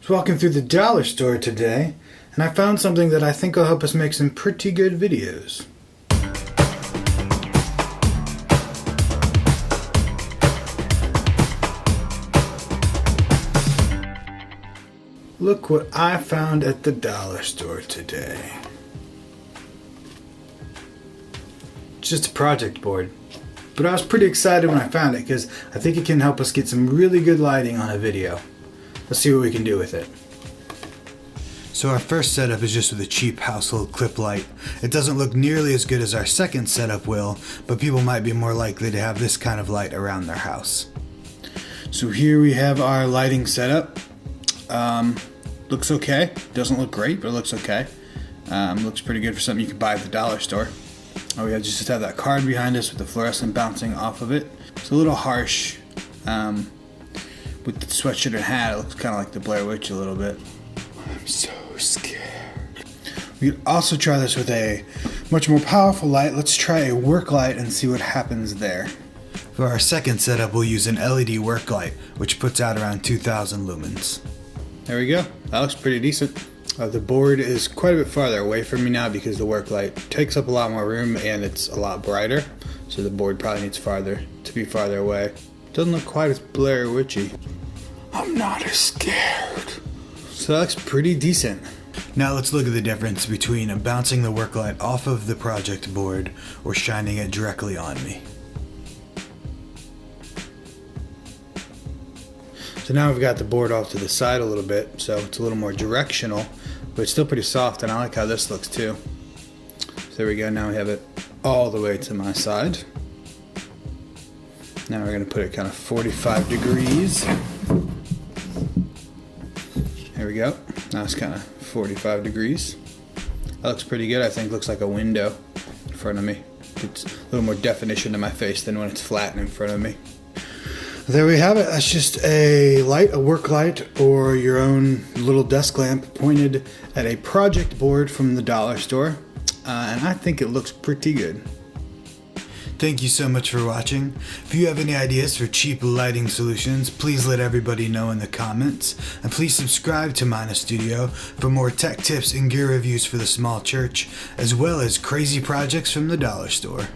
was walking through the dollar store today, and I found something that I think will help us make some pretty good videos. Look what I found at the dollar store today. It's just a project board. But I was pretty excited when I found it because I think it can help us get some really good lighting on a video. Let's see what we can do with it. So our first setup is just with a cheap household clip light. It doesn't look nearly as good as our second setup will, but people might be more likely to have this kind of light around their house. So here we have our lighting setup. Looks okay. Doesn't look great, but it looks okay. Looks pretty good for something you can buy at the dollar store. We have just have that card behind us with the fluorescent bouncing off of it. It's a little harsh. With the sweatshirt and hat, it looks kind of like the Blair Witch a little bit. I'm so scared. We could also try this with a much more powerful light. Let's try a work light and see what happens there. For our second setup, we'll use an LED work light, which puts out around 2,000 lumens. There we go. That looks pretty decent. The board is quite a bit farther away from me now because the work light takes up a lot more room and it's a lot brighter. So the board probably needs to be farther away. Doesn't look quite as Blair Witchy. I'm not as scared. So that looks pretty decent. Now let's look at the difference between bouncing the work light off of the project board or shining it directly on me. So now we've got the board off to the side a little bit, so it's a little more directional, but it's still pretty soft, and I like how this looks too. So there we go, now we have it all the way to my side. Now we're going to put it kind of 45 degrees. There we go, now it's kind of 45 degrees. That looks pretty good, I think. Looks like a window in front of me. It's a little more definition to my face than when it's flat in front of me. There we have it. That's just a light, a work light, or your own little desk lamp pointed at a project board from the dollar store. And I think it looks pretty good. Thank you so much for watching. If you have any ideas for cheap lighting solutions, please let everybody know in the comments. And please subscribe to Mina Studio for more tech tips and gear reviews for the small church, as well as crazy projects from the dollar store.